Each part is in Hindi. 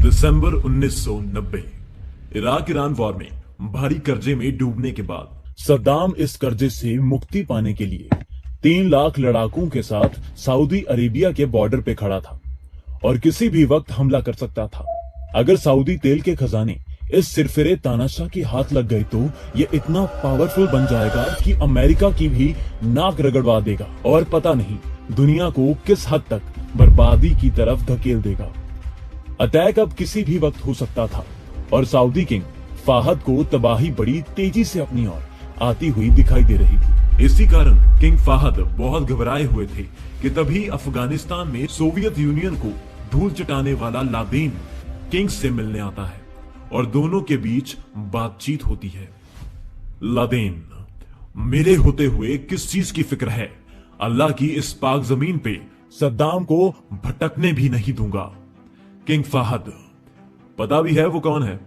दिसंबर 1990 इराक ईरान वॉर में भारी कर्जे में डूबने के बाद सद्दाम इस कर्जे से मुक्ति पाने के लिए 3 लाख लड़ाकों के साथ सऊदी अरेबिया के बॉर्डर पे खड़ा था और किसी भी वक्त हमला कर सकता था। अगर सऊदी तेल के खजाने इस सिरफिरे तानाशाह के हाथ लग गए तो ये इतना पावरफुल बन जाएगा कि अमेरिका की भी नाक रगड़वा देगा और पता नहीं दुनिया को किस हद तक बर्बादी की तरफ धकेल देगा। अटैक अब किसी भी वक्त हो सकता था और सऊदी किंग फाहद को तबाही बड़ी तेजी से अपनी ओर आती हुई दिखाई दे रही थी। इसी कारण किंग फाहद बहुत घबराए हुए थे कि तभी अफगानिस्तान में सोवियत यूनियन को धूल चटाने वाला लादेन किंग से मिलने आता है और दोनों के बीच बातचीत होती है। लादेन, मेरे होते हुए किस चीज की फिक्र है? अल्लाह की इस पाक जमीन पे सद्दाम को भटकने भी नहीं दूंगा। किंग फाहद, पता भी है वो कौन है?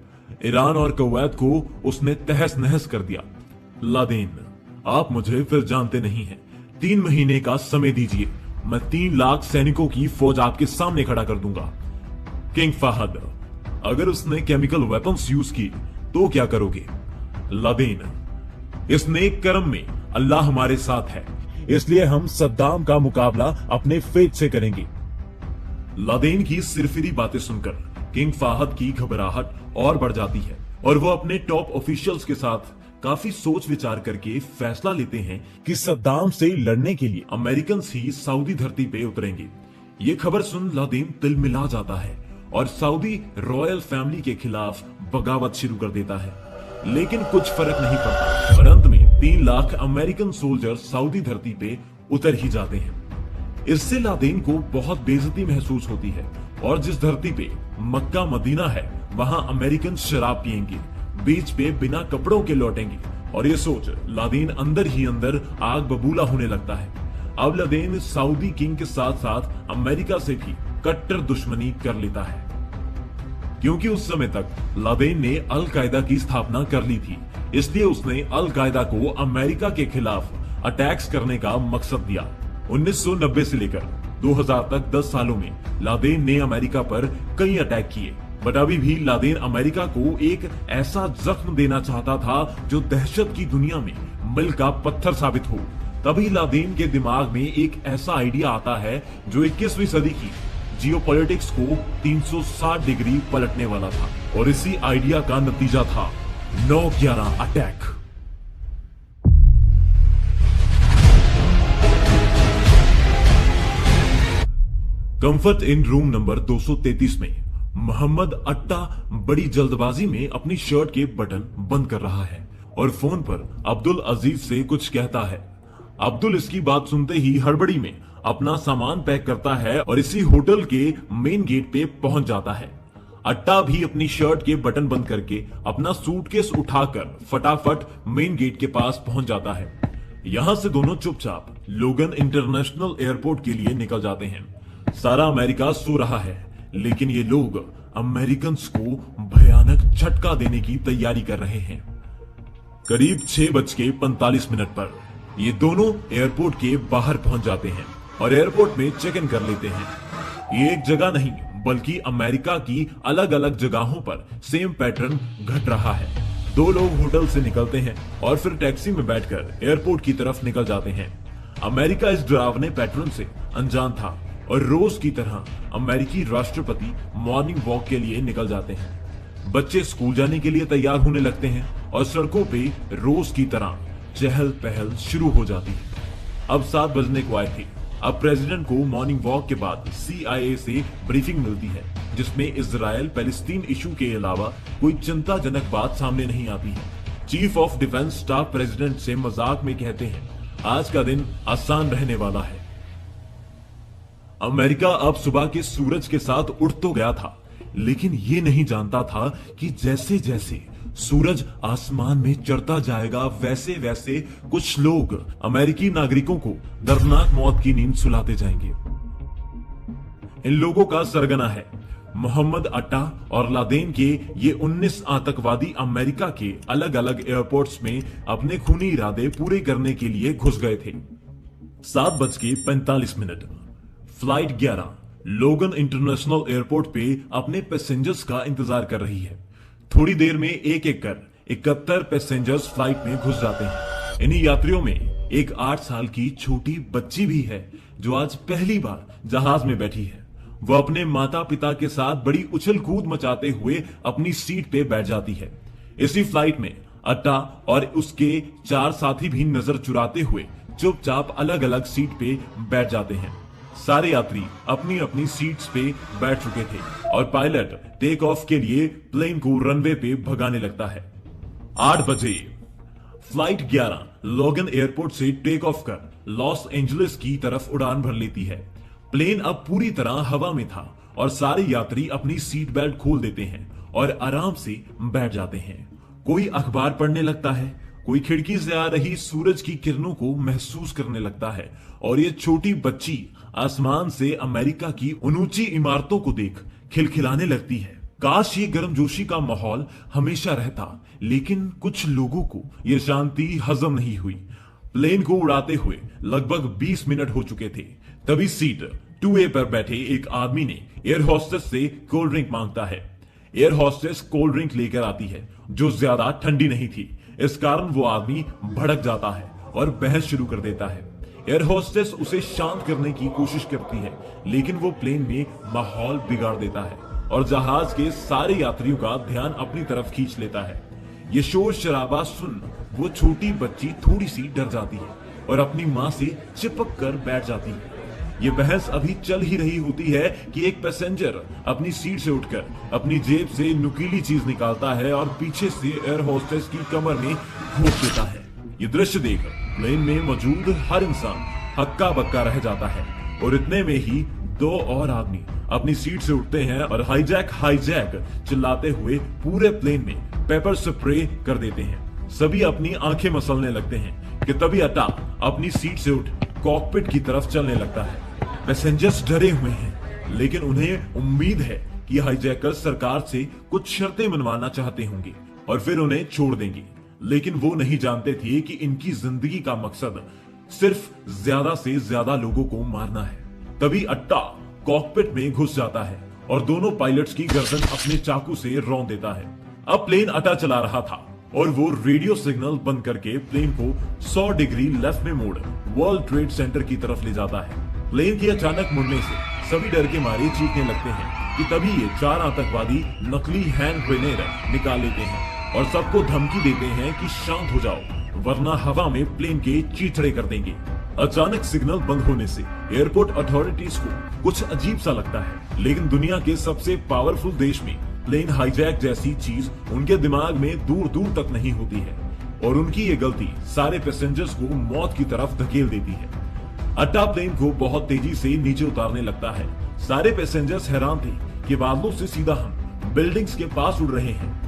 ईरान और कुवैत को उसने तहस नहस कर दिया। लादेन, आप मुझे फिर जानते नहीं हैं। 3 महीने का समय दीजिए, मैं 3 लाख सैनिकों की फौज आपके सामने खड़ा कर दूंगा। किंग फाहद, अगर उसने केमिकल वेपन्स यूज की तो क्या करोगे? लादेन, इस नेक कर्म में अल्लाह हमारे साथ है, इसलिए हम सद्दाम का मुकाबला अपने फेथ से करेंगे। लादेन की सिरफिरी बातें सुनकर किंग फाहद की घबराहट और बढ़ जाती है और वो अपने टॉप ऑफिशियल्स के साथ काफी सोच विचार करके फैसला लेते हैं कि सद्दाम से लड़ने के लिए अमेरिकन ही सऊदी धरती पे उतरेंगे। ये खबर सुन लादेन तिलमिला जाता है और सऊदी रॉयल फैमिली के खिलाफ बगावत शुरू कर देता है, लेकिन कुछ फर्क नहीं पड़ता और अंत में 3 लाख अमेरिकन सोल्जर सऊदी धरती पे उतर ही जाते हैं। इससे लादेन को बहुत बेइज्जती महसूस होती है और जिस धरती पे मक्का मदीना है वहां अमेरिकन शराब पिएंगे, बीच पे बिना कपड़ों के लौटेंगे और ये सोच लादेन अंदर ही अंदर आग बबूला होने लगता है। अब लादेन सऊदी किंग के साथ साथ अमेरिका से भी कट्टर दुश्मनी कर लेता है, क्योंकि उस समय तक लादेन ने अल कायदा की स्थापना कर ली थी। इसलिए उसने अल कायदा को अमेरिका के खिलाफ अटैक्स करने का मकसद दिया। 1990 से लेकर 2000 तक 10 सालों में लादेन ने अमेरिका पर कई अटैक किए, बट अभी भी लादेन अमेरिका को एक ऐसा जख्म देना चाहता था जो दहशत की दुनिया में मील का पत्थर साबित हो। तभी लादेन के दिमाग में एक ऐसा आइडिया आता है जो 21वीं सदी की जियोपॉलिटिक्स को 360 डिग्री पलटने वाला था और इसी आइडिया का नतीजा था 9/11 attack. Comfort in room number 233 में मोहम्मद अट्टा बड़ी जल्दबाजी में अपनी शर्ट के बटन बंद कर रहा है और फोन पर अब्दुल अजीज से कुछ कहता है। अब्दुल इसकी बात सुनते ही हड़बड़ी में अपना सामान पैक करता है और इसी होटल के मेन गेट पे पहुंच जाता है। अट्टा भी अपनी शर्ट के बटन बंद करके अपना सूटकेस उठाकर फटाफट मेन गेट के पास पहुंच जाता है। यहां से दोनों चुपचाप लोगन इंटरनेशनल एयरपोर्ट के लिए निकल जाते हैं। सारा अमेरिका सो रहा है, लेकिन ये लोग अमेरिकन को भयानक झटका देने की तैयारी कर रहे हैं। करीब 6:45 पर ये दोनों एयरपोर्ट के बाहर पहुंच जाते हैं और एयरपोर्ट में चेक इन कर लेते हैं। ये एक जगह नहीं बल्कि अमेरिका की अलग अलग जगहों पर सेम पैटर्न घट रहा है। 2 लोग होटल से निकलते हैं और फिर टैक्सी में बैठकर एयरपोर्ट की तरफ निकल जाते हैं। अमेरिका इस डरावने पैटर्न से अनजान था और रोज की तरह अमेरिकी राष्ट्रपति मॉर्निंग वॉक के लिए निकल जाते हैं। बच्चे स्कूल जाने के लिए तैयार होने लगते हैं और सड़कों पे रोज की तरह चहल पहल शुरू हो जाती है। अब 7 बजने को आए थे। अब प्रेसिडेंट को मॉर्निंग वॉक के बाद CIA से ब्रीफिंग मिलती है, जिसमें इजराइल पैलेस्टीन इशू के अलावा कोई चिंताजनक बात सामने नहीं आती है। Chief of defence staff president से मजाक में कहते हैं, आज का दिन आसान रहने वाला है। अमेरिका अब सुबह के सूरज के साथ उठ तो गया था, लेकिन ये नहीं जानता था कि जैसे जैसे सूरज आसमान में चढ़ता जाएगा वैसे वैसे कुछ लोग अमेरिकी नागरिकों को दर्दनाक मौत की नींद सुलाते जाएंगे। इन लोगों का सरगना है मोहम्मद अट्टा और लादेन के ये 19 आतंकवादी अमेरिका के अलग अलग एयरपोर्ट्स में अपने खूनी इरादे पूरे करने के लिए घुस गए थे। 7:45 फ्लाइट 11 लोगन इंटरनेशनल एयरपोर्ट पे अपने पैसेंजर्स का इंतजार कर रही है। थोड़ी देर में एक एक कर 71 पैसेंजर्स फ्लाइट में घुस जाते हैं। इन्हीं यात्रियों में एक 8 साल की छोटी बच्ची भी है जो आज पहली बार जहाज में बैठी है। वो अपने माता पिता के साथ बड़ी उछल कूद मचाते हुए अपनी सीट पे बैठ जाती है। इसी फ्लाइट में अट्टा और उसके 4 साथी भी नजर चुराते हुए चुपचाप अलग अलग सीट पे बैठ जाते हैं। सारे यात्री अपनी अपनी सीट्स पे बैठ चुके थे और पायलट टेक ऑफ के लिए प्लेन को रनवे पे भगाने लगता है। 8 बजे फ्लाइट 11 लोगन एयरपोर्ट से टेक ऑफ कर लॉस एंजलिस की तरफ उड़ान भर लेती है। प्लेन अब पूरी तरह हवा में था और सारे यात्री अपनी सीट बेल्ट खोल देते हैं और आराम से बैठ जाते हैं। कोई अखबार पढ़ने लगता है, कोई खिड़की से आ रही सूरज की किरणों को महसूस करने लगता है और ये छोटी बच्ची आसमान से अमेरिका की ऊंची इमारतों को देख खिलखिलाने लगती है। काश ये गर्मजोशी का माहौल हमेशा रहता, लेकिन कुछ लोगों को ये शांति हजम नहीं हुई। प्लेन को उड़ाते हुए लगभग 20 मिनट हो चुके थे। तभी सीट 2A पर बैठे एक आदमी ने एयर होस्टेस से कोल्ड ड्रिंक मांगता है। एयर होस्टेस कोल्ड ड्रिंक लेकर आती है जो ज्यादा ठंडी नहीं थी। इस कारण वो आदमी भड़क जाता है और बहस शुरू कर देता है। एयर होस्टेस उसे शांत करने की कोशिश करती है, लेकिन वो प्लेन में माहौल बिगाड़ देता है और जहाज के सारे यात्रियों का ध्यान अपनी तरफ खींच लेता है। ये शोर शराबा सुन वो छोटी बच्ची थोड़ी सी डर जाती है और अपनी मां से चिपक कर बैठ जाती है। ये बहस अभी चल ही रही होती है कि एक पैसेंजर अपनी सीट से उठकर अपनी जेब से नुकीली चीज निकालता है और पीछे से एयर होस्टेस की कमर में घोंप देता है। ये दृश्य देख प्लेन में मौजूद हर इंसान हक्का बक्का रह जाता है और इतने में ही 2 और आदमी अपनी सीट से उठते हैं और हाईजैक हाईजैक चिल्लाते हुए पूरे प्लेन में पेपर स्प्रे कर देते हैं। सभी अपनी आंखें मसलने लगते हैं कि तभी अट्टा अपनी सीट से उठ कॉकपिट की तरफ चलने लगता है। पैसेंजर्स डरे हुए हैं, लेकिन उन्हें उम्मीद है कि हाईजैकर्स सरकार से कुछ शर्तें मनवाना चाहते होंगे और फिर उन्हें छोड़ देंगे। लेकिन वो नहीं जानते थे कि इनकी जिंदगी का मकसद सिर्फ ज्यादा से ज्यादा लोगों को मारना है। तभी अट्टा कॉकपिट में घुस जाता है और दोनों पायलट्स की गर्दन अपने चाकू से रौंद देता है। अब प्लेन अट्टा चला रहा था और वो रेडियो सिग्नल बंद करके प्लेन को 100 डिग्री लेफ्ट में मोड़ वर्ल्ड ट्रेड सेंटर की तरफ ले जाता है। प्लेन के अचानक मुड़ने से सभी डर के मारे चीखने लगते हैं कि तभी ये 4 आतंकवादी नकली हैंड ग्रेनेड निकाल लेते हैं और सबको धमकी देते हैं कि शांत हो जाओ वरना हवा में प्लेन के चीथड़े कर देंगे। अचानक सिग्नल बंद होने से एयरपोर्ट अथॉरिटीज को कुछ अजीब सा लगता है, लेकिन दुनिया के सबसे पावरफुल देश में प्लेन हाईजैक जैसी चीज उनके दिमाग में दूर दूर तक नहीं होती है और उनकी ये गलती सारे पैसेंजर्स को मौत की तरफ धकेल देती है। अट्टा प्लेन को बहुत तेजी से नीचे उतारने लगता है। सारे पैसेंजर्स हैरान थे कि बादलों से सीधा हम बिल्डिंग्स के पास उड़ रहे हैं।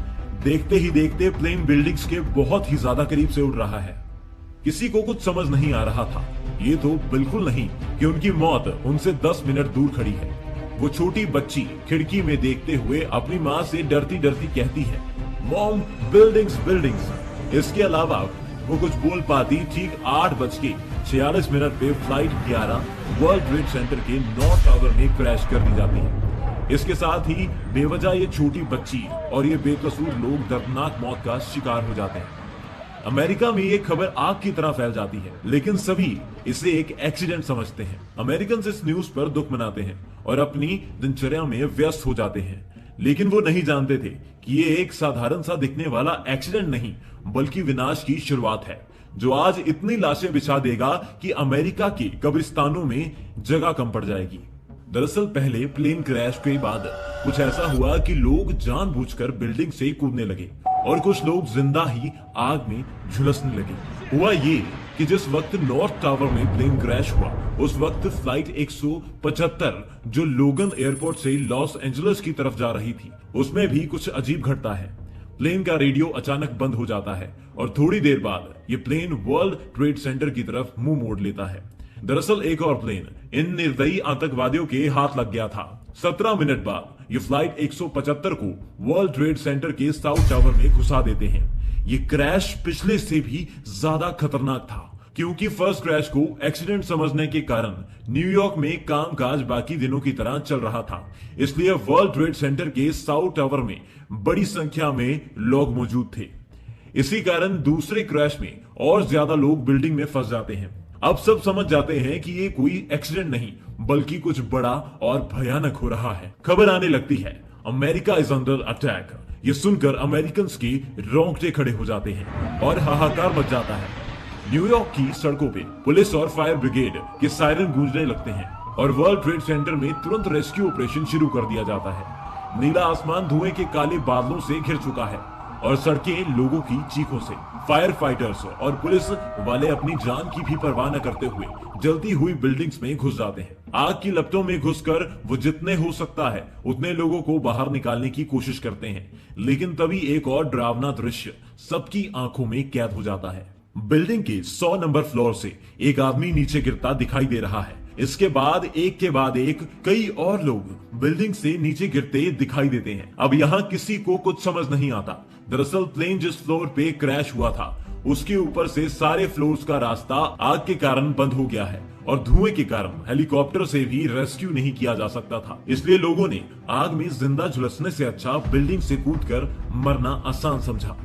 देखते ही देखते प्लेन बिल्डिंग्स के बहुत ही ज्यादा करीब से उड़ रहा है। किसी को कुछ समझ नहीं आ रहा था, ये तो बिल्कुल नहीं कि उनकी मौत उनसे 10 मिनट दूर खड़ी है। वो छोटी बच्ची खिड़की में देखते हुए अपनी माँ से डरती डरती कहती है, मॉम बिल्डिंग्स बिल्डिंग्स। इसके अलावा वो कुछ बोल पाती ठीक 8:46 पे फ्लाइट 11 वर्ल्ड ट्रेड सेंटर के नॉर्थ टावर में क्रैश कर दी जाती है। इसके साथ ही बेवजह ये छोटी बच्ची और ये बेकसूर लोग दर्दनाक मौत का शिकार हो जाते हैं। अमेरिका में ये खबर आग की तरह फैल जाती है, लेकिन सभी इसे एक एक्सीडेंट समझते हैं। अमेरिकन इस न्यूज पर दुख मनाते हैं और अपनी दिनचर्या में व्यस्त हो जाते हैं, लेकिन वो नहीं जानते थे कि ये एक साधारण सा दिखने वाला एक्सीडेंट नहीं बल्कि विनाश की शुरुआत है, जो आज इतनी लाशें बिछा देगा कि अमेरिका के कब्रिस्तानों में जगह कम पड़ जाएगी। दरअसल पहले प्लेन क्रैश के बाद कुछ ऐसा हुआ कि लोग जानबूझकर बिल्डिंग से कूदने लगे और कुछ लोग जिंदा ही आग में झुलसने लगे। हुआ ये कि जिस वक्त नॉर्थ टावर में प्लेन क्रैश हुआ उस वक्त फ्लाइट 175 जो लोगन एयरपोर्ट से लॉस एंजलिस की तरफ जा रही थी, उसमें भी कुछ अजीब घटता है। प्लेन का रेडियो अचानक बंद हो जाता है और थोड़ी देर बाद ये प्लेन वर्ल्ड ट्रेड सेंटर की तरफ मुंह मोड़ लेता है। दरअसल एक और प्लेन इन निर्दयी आतंकवादियों के हाथ लग गया था। 17 मिनट बाद ये फ्लाइट 175 को वर्ल्ड ट्रेड सेंटर के साउथ टावर में घुसा देते हैं। ये क्रैश पिछले से भी ज्यादा खतरनाक था। क्योंकि फर्स्ट क्रैश को एक्सीडेंट समझने के कारण न्यूयॉर्क में कामकाज बाकी दिनों की तरह चल रहा था, इसलिए वर्ल्ड ट्रेड सेंटर के साउथ टावर में बड़ी संख्या में लोग मौजूद थे। इसी कारण दूसरे क्रैश में और ज्यादा लोग बिल्डिंग में फंस जाते हैं। अब सब समझ जाते हैं कि ये कोई एक्सीडेंट नहीं बल्कि कुछ बड़ा और भयानक हो रहा है। खबर आने लगती है अमेरिका इज अंडर अटैक। ये सुनकर अमेरिकन के रोंगटे खड़े हो जाते हैं और हाहाकार मच जाता है। न्यूयॉर्क की सड़कों पे पुलिस और फायर ब्रिगेड के सायरन गूंजने लगते हैं और वर्ल्ड ट्रेड सेंटर में तुरंत रेस्क्यू ऑपरेशन शुरू कर दिया जाता है। नीला आसमान धुएं के काले बादलों से घिर चुका है और सड़कें लोगों की चीखों से। फायर फाइटर्स और पुलिस वाले अपनी जान की भी परवाह न करते हुए जलती हुई बिल्डिंग्स में घुस जाते हैं। आग की लपटों में घुसकर वो जितने हो सकता है उतने लोगों को बाहर निकालने की कोशिश करते हैं, लेकिन तभी एक और डरावना दृश्य सबकी आंखों में कैद हो जाता है। बिल्डिंग के 100 नंबर फ्लोर से एक आदमी नीचे गिरता दिखाई दे रहा है। इसके बाद एक कई और लोग बिल्डिंग से नीचे गिरते दिखाई देते हैं। अब यहाँ किसी को कुछ समझ नहीं आता। दरअसल प्लेन जिस फ्लोर पे क्रैश हुआ था उसके ऊपर से सारे फ्लोर्स का रास्ता आग के कारण बंद हो गया है और धुएं के कारण हेलीकॉप्टर से भी रेस्क्यू नहीं किया जा सकता था। इसलिए लोगों ने आग में जिंदा झुलसने से अच्छा बिल्डिंग से कूदकर मरना आसान समझा।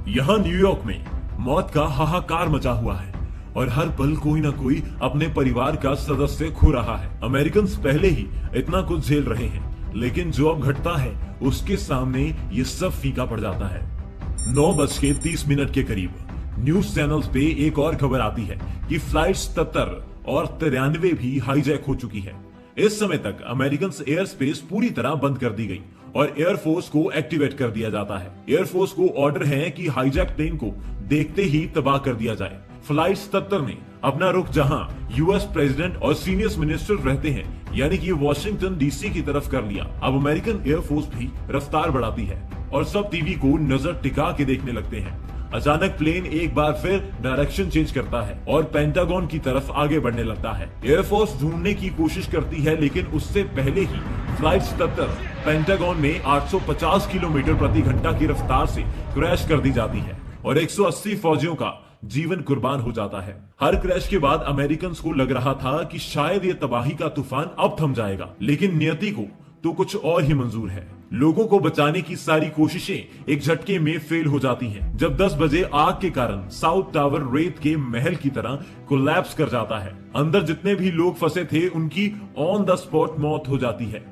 यहाँ न्यूयॉर्क में मौत का हाहाकार मचा हुआ है और हर पल कोई ना कोई अपने परिवार का सदस्य खो रहा है। अमेरिकन पहले ही इतना कुछ झेल रहे हैं, लेकिन जो अब घटता है उसके सामने ये सब फीका पड़ जाता है। 9:30 के करीब न्यूज चैनल्स पे एक और खबर आती है कि फ्लाइट 77 और 93 भी हाईजैक हो चुकी है। इस समय तक अमेरिकन एयर स्पेस पूरी तरह बंद कर दी गई और एयरफोर्स को एक्टिवेट कर दिया जाता है। एयरफोर्स को ऑर्डर है कि हाईजैक प्लेन को देखते ही तबाह कर दिया जाए। फ्लाइट 77 ने अपना रुख जहां यूएस प्रेसिडेंट और सीनियर मिनिस्टर रहते हैं यानी कि वॉशिंगटन डीसी की तरफ कर लिया। अब अमेरिकन एयरफोर्स भी रफ्तार बढ़ाती है और सब टीवी को नजर टिका के देखने लगते हैं। अचानक प्लेन एक बार फिर डायरेक्शन चेंज करता है और पेंटागन की तरफ आगे बढ़ने लगता है। एयरफोर्स ढूंढने की कोशिश करती है, लेकिन उससे पहले ही फ्लाइट 77 पेंटागन में 850 किलोमीटर प्रति घंटा की रफ्तार से क्रैश कर दी जाती है और 180 फौजियों का जीवन कुर्बान हो जाता है। हर क्रैश के बाद अमेरिकन को लग रहा था कि शायद ये तबाही का तूफान अब थम जाएगा, लेकिन नियति को तो कुछ और ही मंजूर है। लोगों को बचाने की सारी कोशिशें एक झटके में फेल हो जाती हैं। जब 10 बजे आग के कारण साउथ टावर रेत के महल की तरह कोलैप्स कर जाता है। अंदर जितने भी लोग फंसे थे उनकी ऑन द स्पॉट मौत हो जाती है।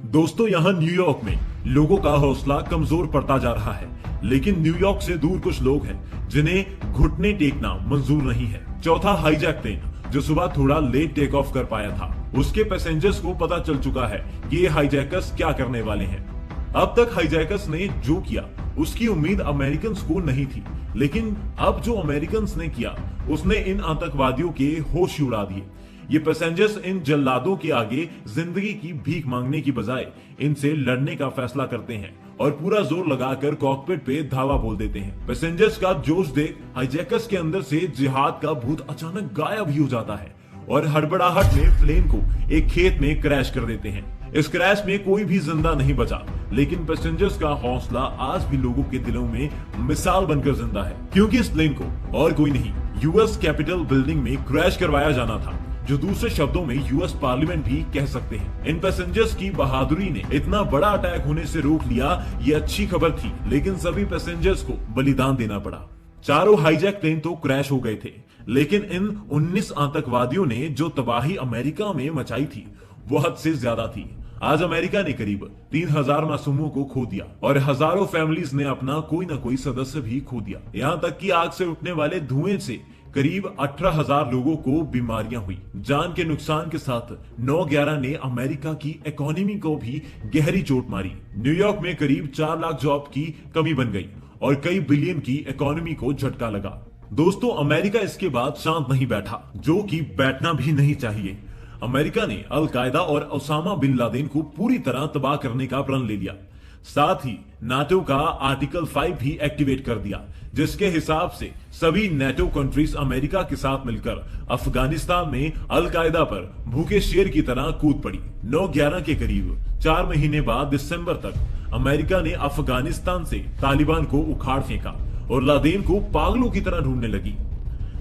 दोस्तों, यहाँ न्यूयॉर्क में लोगों का हौसला कमजोर पड़ता जा रहा है, लेकिन न्यूयॉर्क से दूर कुछ लोग हैं जिन्हें घुटने टेकना मंजूर नहीं है। चौथा हाईजैक प्लेन जो सुबह थोड़ा लेट टेक ऑफ कर पाया था, उसके पैसेंजर्स को पता चल चुका है कि ये हाईजैकर्स क्या करने वाले हैं। अब तक हाईजैकर्स ने जो किया उसकी उम्मीद अमेरिकन को नहीं थी, लेकिन अब जो अमेरिकन ने किया उसने इन आतंकवादियों के होश उड़ा दिए। ये पैसेंजर्स इन जल्लादों के आगे जिंदगी की भीख मांगने की बजाय इनसे लड़ने का फैसला करते हैं और पूरा जोर लगाकर कॉकपिट पे धावा बोल देते हैं। पैसेंजर्स का जोश देख हाईजैकर्स के अंदर से जिहाद का भूत अचानक गायब ही हो जाता है और हड़बड़ाहट में प्लेन को एक खेत में क्रैश कर देते हैं। इस क्रैश में कोई भी जिंदा नहीं बचा, लेकिन पैसेंजर्स का हौसला आज भी लोगों के दिलों में मिसाल बनकर जिंदा है, क्योंकि इस प्लेन को और कोई नहीं यूएस कैपिटल बिल्डिंग में क्रैश करवाया जाना था, जो दूसरे शब्दों में यूएस पार्लियामेंट भी कह सकते हैं। इन पैसेंजर्स की बहादुरी ने इतना बड़ा अटैक होने से रोक लिया, ये अच्छी खबर थी, लेकिन सभी पैसेंजर्स को बलिदान देना पड़ा। चारों हाईजैक प्लेन तो क्रैश हो गए थे, लेकिन इन 19 आतंकवादियों ने जो तबाही अमेरिका में मचाई थी वो हद से ज्यादा थी। आज अमेरिका ने करीब 3000 मासूमों को खो दिया और हजारों फैमिलीज ने अपना कोई ना कोई सदस्य भी खो दिया। यहाँ तक कि आग से उठने वाले धुएं से करीब 18,000 लोगों को बीमारियां हुई। जान के नुकसान के साथ 9/11 ने अमेरिका की इकोनॉमी को भी गहरी चोट मारी। न्यूयॉर्क में करीब 4 लाख जॉब की कमी बन गई और कई बिलियन की इकोनॉमी को झटका लगा। दोस्तों, अमेरिका इसके बाद शांत नहीं बैठा, जो कि बैठना भी नहीं चाहिए। अमेरिका ने अल कायदा और ओसामा बिन लादेन को पूरी तरह तबाह करने का प्रण ले लिया। साथ ही नाटो का आर्टिकल 5 भी एक्टिवेट कर दिया, जिसके हिसाब से सभी नेटो कंट्रीज अमेरिका के साथ मिलकर अफगानिस्तान में अल कायदा पर भूखे शेर की तरह कूद पड़ी। 9/11 के करीब 4 महीने बाद दिसंबर तक अमेरिका ने अफगानिस्तान से तालिबान को उखाड़ फेंका और लादेन को पागलों की तरह ढूंढने लगी।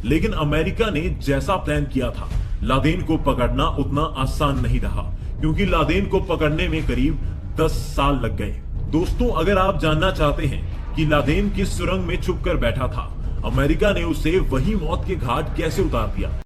लेकिन अमेरिका ने जैसा प्लान किया था, लादेन को पकड़ना उतना आसान नहीं रहा, क्योंकि लादेन को पकड़ने में करीब 10 साल लग गए। दोस्तों, अगर आप जानना चाहते हैं कि लादेन किस सुरंग में छुपकर बैठा था, अमेरिका ने उसे वही मौत के घाट कैसे उतार दिया,